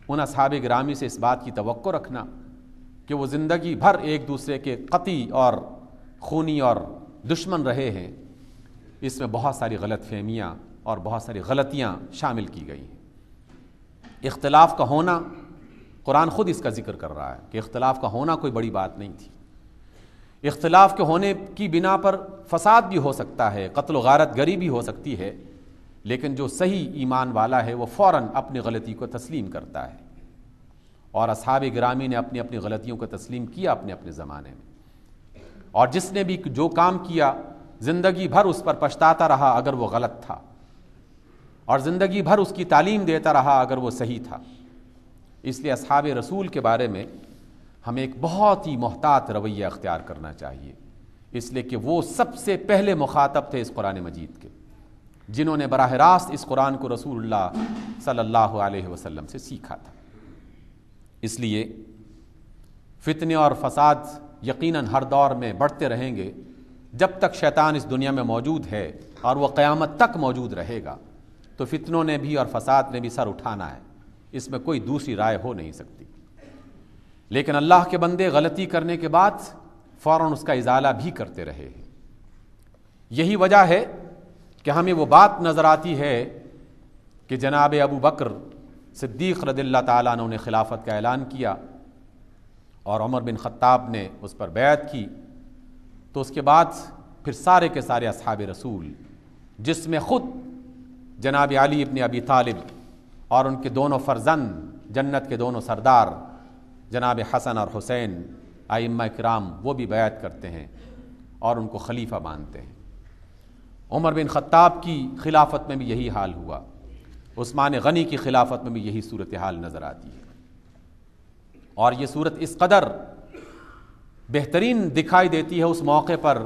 ان اصحاب گرامی سے اس بات کی توقع رکھنا کہ وہ زندگی بھر ایک دوسرے کے قطعی اور خونی اور دشمن رہے ہیں، اس میں بہت ساری غلط فہمیاں اور بہت ساری غلطیاں شامل کی گئی ہیں۔ اختلاف کا ہونا، قرآن خود اس کا ذکر کر رہا ہے کہ اختلاف کا ہونا کوئی بڑی بات نہیں تھی۔ اختلاف کے ہونے کی بنا پر فساد بھی ہو سکتا ہے، قتل و غارت گری بھی ہو سکتی ہے، لیکن جو صحیح ایمان والا ہے وہ فوراً اپنی غلطی کو تسلیم کرتا ہے، اور اصحاب گرامی نے اپنی اپنی غلطیوں کو تسلیم کیا اپنے اپنے زمانے میں، اور جس نے بھی جو کام کیا زندگی بھر اس پر پچھتاتا رہا اگر وہ غلط تھا، اور زندگی بھر اس کی تعلیم دیتا رہا اگر وہ صحیح تھا۔ اس لیے اصحاب رسول کے بارے میں ہمیں ایک بہت ہی محتاط رویہ اختیار کرنا چاہیے، اس لیے کہ وہ سب سے پہلے مخاطب تھے اس قرآن مجید کے، جنہوں نے براہ راست اس قرآن کو رسول اللہ صلی اللہ علیہ وسلم سے سیکھا تھا۔ اس لیے فتنے اور فساد یقیناً ہر دور میں بڑھتے رہیں گے، جب تک شیطان اس دنیا میں موجود ہے اور وہ قیامت تک موجود رہے گا تو فتنوں نے بھی اور فساد نے بھی سر اٹھانا ہے، اس میں کوئی دوسری رائے ہو نہیں سکتی۔ لیکن اللہ کے بندے غلطی کرنے کے بعد فوراً اس کا ازالہ بھی کرتے رہے ہیں۔ یہی وجہ ہے کہ ہمیں وہ بات نظر آتی ہے کہ جناب ابو بکر صدیق رضی اللہ تعالیٰ عنہ نے خلافت کا اعلان کیا اور عمر بن خطاب نے اس پر بیعت کی، تو اس کے بعد پھر سارے کے سارے اصحاب رسول، جس میں خود جناب علی ابن ابی طالب اور ان کے دونوں فرزند جنت کے دونوں سردار جناب حسن اور حسین ائمہ کرام، وہ بھی بیعت کرتے ہیں اور ان کو خلیفہ مانتے ہیں۔ عمر بن خطاب کی خلافت میں بھی یہی حال ہوا، عثمان غنی کی خلافت میں بھی یہی صورتحال نظر آتی ہے، اور یہ صورت اس قدر بہترین دکھائی دیتی ہے اس موقع پر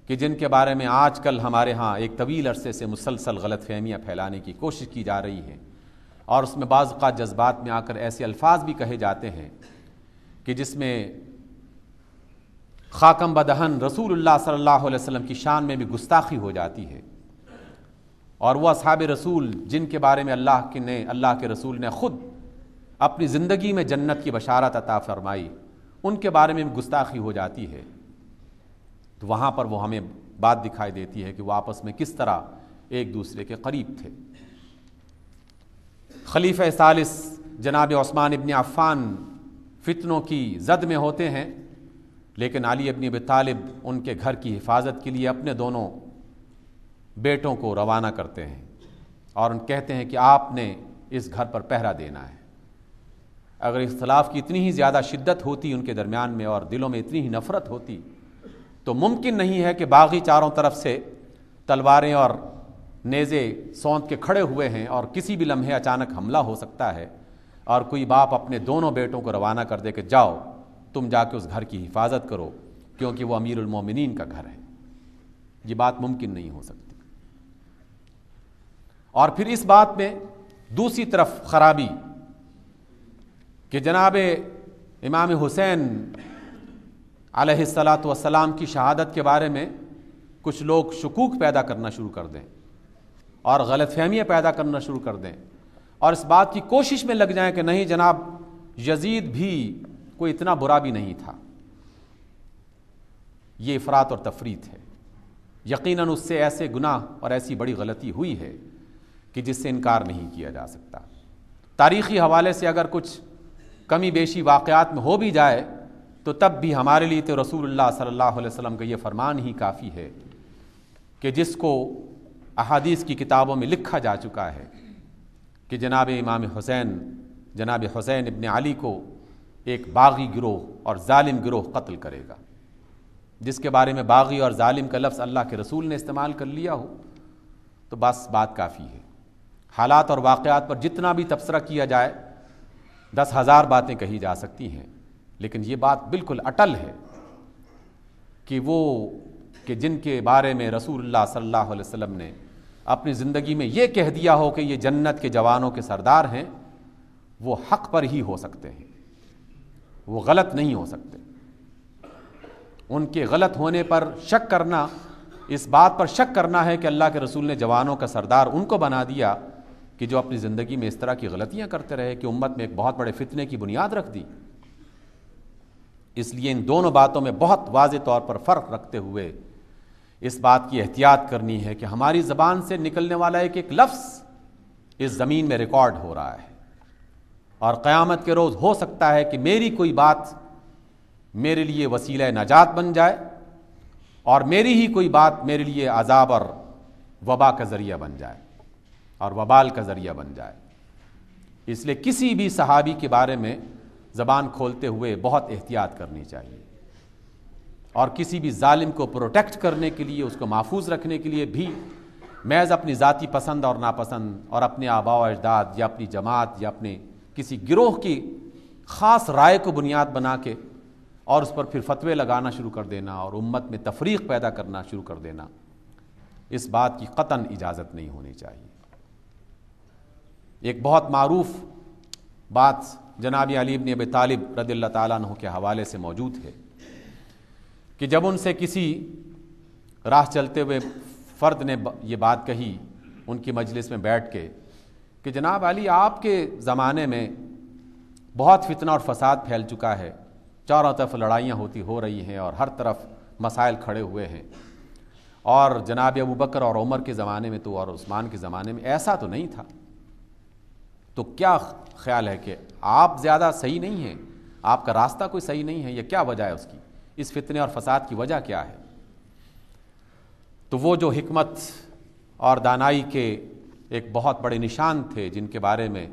کہ جن کے بارے میں آج کل ہمارے ہاں ایک طویل عرصے سے مسلسل غلط فہمیاں پھیلانے کی کوشش کی جا رہی ہے، اور اس میں بعض اوقات جذبات میں آ کر ایسے الفاظ بھی کہے جاتے ہیں کہ جس میں خاکم بدہن رسول اللہ صلی اللہ علیہ وسلم کی شان میں بھی گستاخی ہو جاتی ہے، اور وہ اصحاب رسول جن کے بارے میں اللہ کے رسول نے خود اپنی زندگی میں جنت کی بشارت عطا فرمائی، ان کے بارے میں بھی گستاخی ہو جاتی ہے، تو وہاں پر وہ ہمیں بات دکھائی دیتی ہے کہ وہ آپس میں کس طرح ایک دوسرے کے قریب تھے۔ خلیفہ ثالث جناب عثمان ابن عفان فتنوں کی زد میں ہوتے ہیں، لیکن علی ابن ابی طالب ان کے گھر کی حفاظت کے لیے اپنے دونوں بیٹوں کو روانہ کرتے ہیں اور ان کہتے ہیں کہ آپ نے اس گھر پر پہرا دینا ہے۔ اگر اختلاف کی اتنی ہی زیادہ شدت ہوتی ان کے درمیان میں اور دلوں میں اتنی ہی نفرت ہوتی تو ممکن نہیں ہے کہ باغی چاروں طرف سے تلواریں اور نیزے سونت کے کھڑے ہوئے ہیں اور کسی بھی لمحے اچانک حملہ ہو سکتا ہے، اور کوئی باپ اپنے دونوں بیٹوں کو روانہ کر دے کہ جاؤ تم جا کے اس گھر کی حفاظت کرو کیونکہ وہ امیر المومنین کا گھر ہے۔ یہ بات ممکن نہیں ہو سکتی۔ اور پھر اس بات میں دوسری طرف خرابی کہ جناب امام حسین علیہ الصلاۃ والسلام کی شہادت کے بارے میں کچھ لوگ شکوک پیدا کرنا شروع کر دیں اور غلط فہمیاں پیدا کرنا شروع کر دیں، اور اس بات کی کوشش میں لگ جائیں کہ نہیں جناب یزید بھی کوئی اتنا برا بھی نہیں تھا۔ یہ افراط اور تفریط ہے، یقیناً اس سے ایسے گناہ اور ایسی بڑی غلطی ہوئی ہے کہ جس سے انکار نہیں کیا جا سکتا۔ تاریخی حوالے سے اگر کچھ کمی بیشی واقعات میں ہو بھی جائے تو تب بھی ہمارے لیے تو رسول اللہ صلی اللہ علیہ وسلم کا یہ فرمان ہی کافی ہے کہ جس کو احادیث کی کتابوں میں لکھا جا چکا ہے کہ جناب امام حسین جناب حسین ابن علی کو ایک باغی گروہ اور ظالم گروہ قتل کرے گا، جس کے بارے میں باغی اور ظالم کا لفظ اللہ کے رسول نے استعمال کر لیا ہو تو بس بات کافی ہے۔ حالات اور واقعات پر جتنا بھی تبصرہ کیا جائے 10,000 باتیں کہی جا سکتی ہیں، لیکن یہ بات بالکل اٹل ہے کہ جن کے بارے میں رسول اللہ صلی اللہ علیہ وسلم نے اپنی زندگی میں یہ کہہ دیا ہو کہ یہ جنت کے جوانوں کے سردار ہیں، وہ حق پر ہی ہو سکتے ہیں، وہ غلط نہیں ہو سکتے۔ ان کے غلط ہونے پر شک کرنا، اس بات پر شک کرنا ہے کہ اللہ کے رسول نے جوانوں کا سردار ان کو بنا دیا کہ جو اپنی زندگی میں اس طرح کی غلطیاں کرتے رہے کہ امت میں ایک بہت بڑے فتنے کی بنیاد رکھ دی۔ اس لیے ان دونوں باتوں میں بہت واضح طور پر فرق رکھتے ہوئے اس بات کی احتیاط کرنی ہے کہ ہماری زبان سے نکلنے والا ایک ایک لفظ اس زمین میں ریکارڈ ہو رہا ہے، اور قیامت کے روز ہو سکتا ہے کہ میری کوئی بات میرے لیے وسیلہ نجات بن جائے، اور میری ہی کوئی بات میرے لیے عذاب اور وبا کا ذریعہ بن جائے اور وبال کا ذریعہ بن جائے۔ اس لیے کسی بھی صحابی کے بارے میں زبان کھولتے ہوئے بہت احتیاط کرنی چاہیے، اور کسی بھی ظالم کو پروٹیکٹ کرنے کے لیے، اس کو محفوظ رکھنے کے لیے بھی محض اپنی ذاتی پسند اور ناپسند اور اپنے آباء و اجداد یا اپنی جماعت یا اپنے کسی گروہ کی خاص رائے کو بنیاد بنا کے اور اس پر پھر فتوے لگانا شروع کر دینا اور امت میں تفریق پیدا کرنا شروع کر دینا، اس بات کی قطعاً اجازت نہیں ہونی چاہیے۔ ایک بہت معروف بات جناب علی بن ابی طالب رضی اللہ تعالیٰ عنہ کے حوالے سے موجود ہے کہ جب ان سے کسی راہ چلتے ہوئے فرد نے یہ بات کہی ان کی مجلس میں بیٹھ کے کہ جناب علی، آپ کے زمانے میں بہت فتنہ اور فساد پھیل چکا ہے، چاروں طرف لڑائیاں ہو رہی ہیں اور ہر طرف مسائل کھڑے ہوئے ہیں، اور جناب ابو بکر اور عمر کے زمانے میں تو اور عثمان کے زمانے میں ایسا تو نہیں تھا، تو کیا خیال ہے کہ آپ زیادہ صحیح نہیں ہیں، آپ کا راستہ کوئی صحیح نہیں ہے، یہ کیا وجہ ہے اس کی، اس فتنے اور فساد کی وجہ کیا ہے؟ تو وہ جو حکمت اور دانائی کے ایک بہت بڑے نشان تھے جن کے بارے میں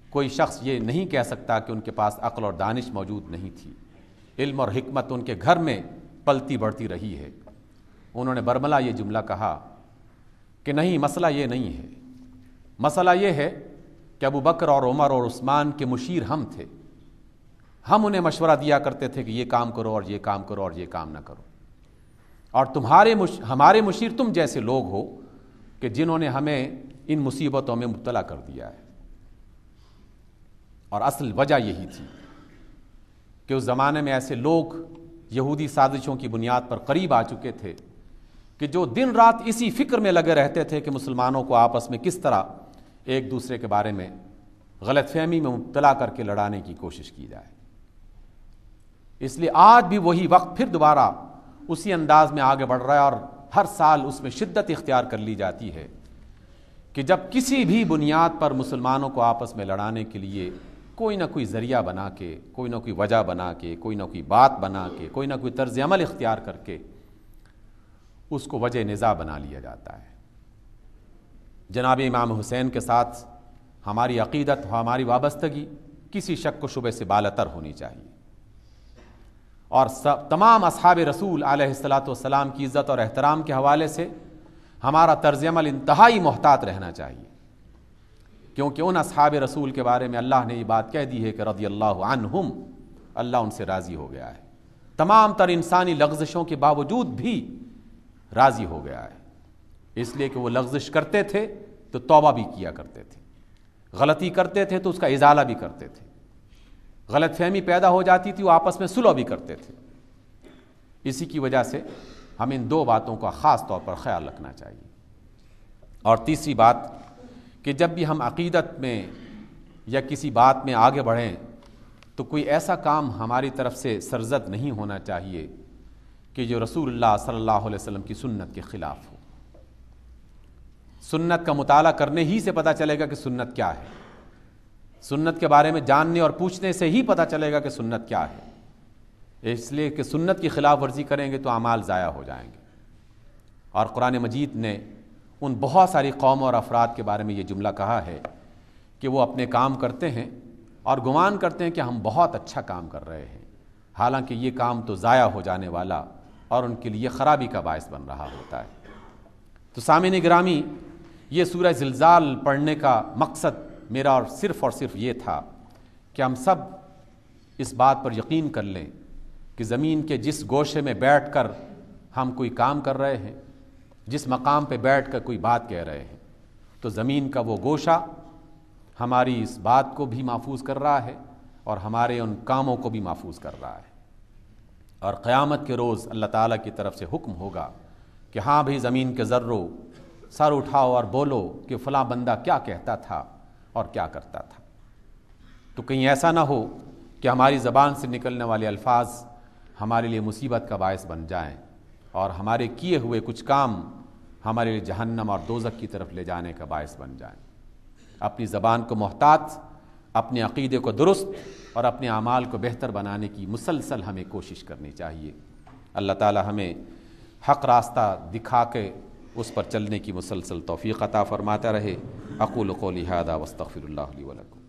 کوئی شخص یہ نہیں کہہ سکتا کہ ان کے پاس عقل اور دانش موجود نہیں تھی، علم اور حکمت ان کے گھر میں پلتی بڑھتی رہی ہے، انہوں نے برملا یہ جملہ کہا کہ نہیں، مسئلہ یہ نہیں ہے، مسئلہ یہ ہے کہ ابو بکر اور عمر اور عثمان کے مشیر ہم تھے، ہم انہیں مشورہ دیا کرتے تھے کہ یہ کام کرو اور یہ کام کرو اور یہ کام نہ کرو، اور ہمارے مشیر تم جیسے لوگ ہو کہ جنہوں نے ہمیں ان مصیبتوں میں مبتلا کر دیا ہے۔ اور اصل وجہ یہی تھی کہ اس زمانے میں ایسے لوگ یہودی سازشوں کی بنیاد پر قریب آ چکے تھے کہ جو دن رات اسی فکر میں لگے رہتے تھے کہ مسلمانوں کو آپس میں کس طرح ایک دوسرے کے بارے میں غلط فہمی میں مبتلا کر کے لڑانے کی کوشش کی جائے۔ اس لیے آج بھی وہی وقت پھر دوبارہ اسی انداز میں آگے بڑھ رہا ہے، اور ہر سال اس میں شدت اختیار کر لی جاتی ہے کہ جب کسی بھی بنیاد پر مسلمانوں کو آپس میں لڑانے کے لیے کوئی نہ کوئی ذریعہ بنا کے، کوئی نہ کوئی وجہ بنا کے، کوئی نہ کوئی بات بنا کے، کوئی نہ کوئی طرز عمل اختیار کر کے اس کو وجہ نزاع بنا لیا جاتا ہے۔ جناب امام حسین کے ساتھ ہماری عقیدت، ہماری وابستگی کسی شک و شبے سے بالاتر ہونی چاہیے، اور تمام اصحاب رسول علیہ الصلاۃ والسلام کی عزت اور احترام کے حوالے سے ہمارا طرز عمل انتہائی محتاط رہنا چاہیے، کیونکہ ان اصحاب رسول کے بارے میں اللہ نے یہ بات کہہ دی ہے کہ رضی اللہ عنہم، اللہ ان سے راضی ہو گیا ہے، تمام تر انسانی لغزشوں کے باوجود بھی راضی ہو گیا ہے، اس لیے کہ وہ لغزش کرتے تھے تو توبہ بھی کیا کرتے تھے، غلطی کرتے تھے تو اس کا ازالہ بھی کرتے تھے، غلط فہمی پیدا ہو جاتی تھی وہ آپس میں صلح بھی کرتے تھے۔ اسی کی وجہ سے ہمیں ان دو باتوں کا خاص طور پر خیال رکھنا چاہیے۔ اور تیسری بات کہ جب بھی ہم عقیدت میں یا کسی بات میں آگے بڑھیں تو کوئی ایسا کام ہماری طرف سے سرزد نہیں ہونا چاہیے کہ جو رسول اللہ صلی اللہ علیہ وسلم کی سنت کے خلاف ہو۔ سنت کا مطالعہ کرنے ہی سے پتہ چلے گا کہ سنت کیا ہے، سنت کے بارے میں جاننے اور پوچھنے سے ہی پتہ چلے گا کہ سنت کیا ہے، اس لیے کہ سنت کی خلاف ورزی کریں گے تو اعمال ضائع ہو جائیں گے۔ اور قرآن مجید نے ان بہت ساری قوموں اور افراد کے بارے میں یہ جملہ کہا ہے کہ وہ اپنے کام کرتے ہیں اور گمان کرتے ہیں کہ ہم بہت اچھا کام کر رہے ہیں، حالانکہ یہ کام تو ضائع ہو جانے والا اور ان کے لیے خرابی کا باعث بن رہا ہوتا ہے۔ تو سامعین گرامی، یہ سورہ زلزال پڑھنے کا مقصد میرا اور صرف یہ تھا کہ ہم سب اس بات پر یقین کر لیں کہ زمین کے جس گوشے میں بیٹھ کر ہم کوئی کام کر رہے ہیں، جس مقام پہ بیٹھ کر کوئی بات کہہ رہے ہیں، تو زمین کا وہ گوشہ ہماری اس بات کو بھی محفوظ کر رہا ہے اور ہمارے ان کاموں کو بھی محفوظ کر رہا ہے۔ اور قیامت کے روز اللہ تعالیٰ کی طرف سے حکم ہوگا کہ ہاں بھئی زمین کے ذروں سر اٹھاؤ اور بولو کہ فلاں بندہ کیا کہتا تھا اور کیا کرتا تھا۔ تو کہیں ایسا نہ ہو کہ ہماری زبان سے نکلنے والے الفاظ ہمارے لیے مصیبت کا باعث بن جائیں اور ہمارے کیے ہوئے کچھ کام ہمارے لیے جہنم اور دوزخ کی طرف لے جانے کا باعث بن جائیں۔ اپنی زبان کو محتاط، اپنے عقیدے کو درست اور اپنے اعمال کو بہتر بنانے کی مسلسل ہمیں کوشش کرنی چاہیے۔ اللہ تعالی ہمیں حق راستہ دکھا کے اس پر چلنے کی مسلسل توفیق عطا فرماتا رہے۔ اقول قولی ھذا واستغفر اللہ لی ولکم۔